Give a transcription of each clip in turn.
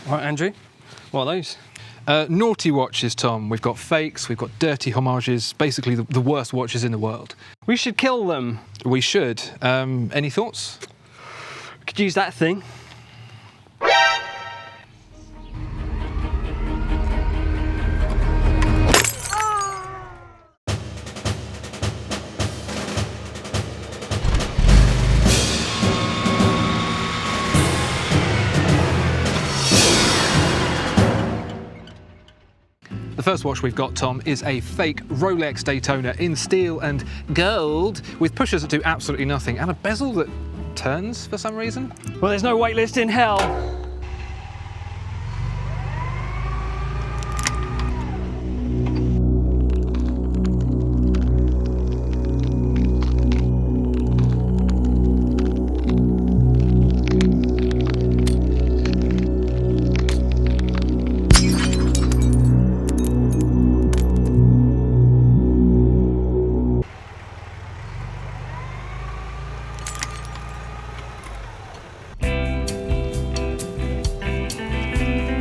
Right, Andrew, what are those? Naughty watches, Tom. We've got fakes, we've got dirty homages, basically the worst watches in the world. We should kill them. We should. Any thoughts? Could use that thing. The first watch we've got, Tom, is a fake Rolex Daytona in steel and gold with pushers that do absolutely nothing and a bezel that turns for some reason. Well, there's no waitlist in hell.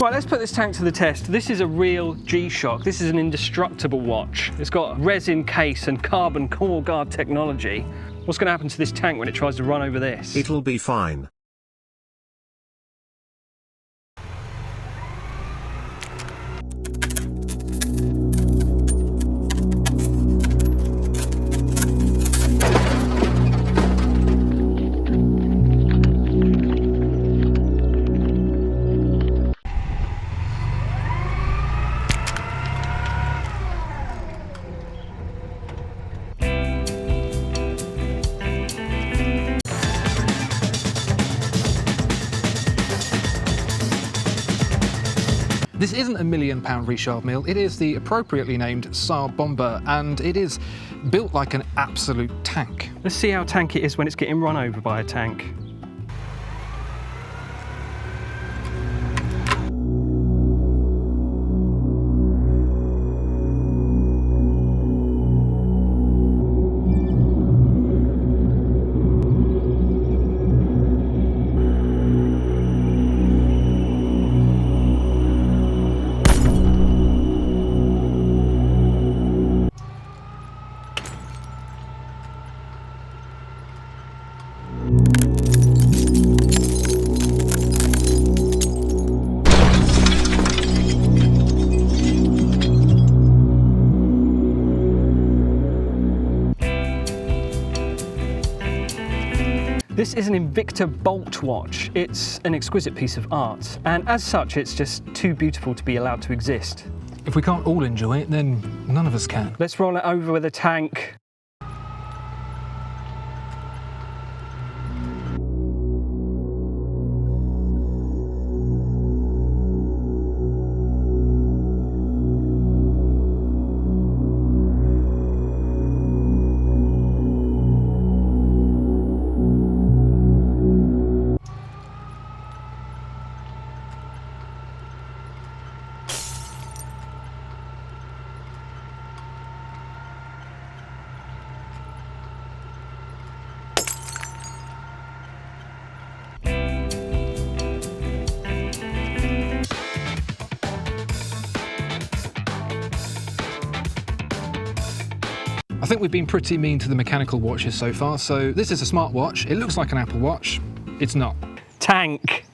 Right, let's put this tank to the test. This is a real G-Shock. This is an indestructible watch. It's got resin case and carbon core guard technology. What's going to happen to this tank when it tries to run over this? It'll be fine. This isn't a £1 million Richard Mille, it is the appropriately named Saab Bomber, and it is built like an absolute tank. Let's see how tanky it is when it's getting run over by a tank. This is an Invicta Bolt watch. It's an exquisite piece of art, and as such, it's just too beautiful to be allowed to exist. If we can't all enjoy it, then none of us can. Let's roll it over with a tank. I think we've been pretty mean to the mechanical watches so far, so this is a smartwatch. It looks like an Apple Watch. It's not. Tank.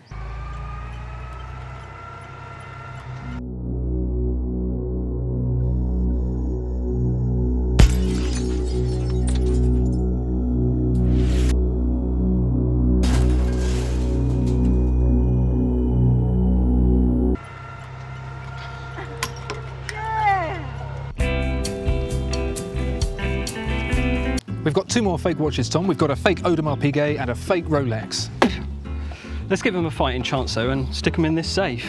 We've got two more fake watches, Tom. We've got a fake Audemars Piguet and a fake Rolex. Let's give them a fighting chance though and stick them in this safe.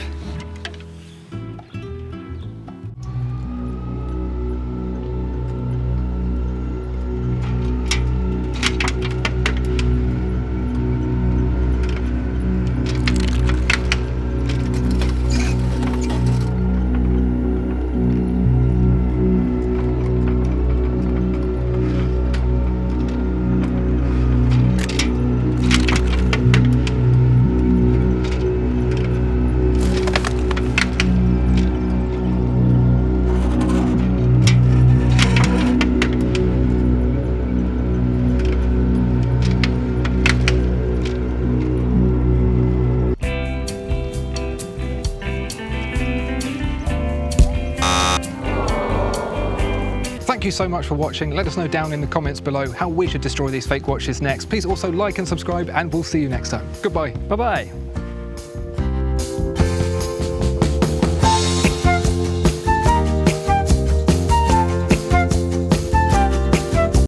Thank you so much for watching. Let us know down in the comments below how we should destroy these fake watches next. Please also like and subscribe, and we'll see you next time. Goodbye. Bye-bye.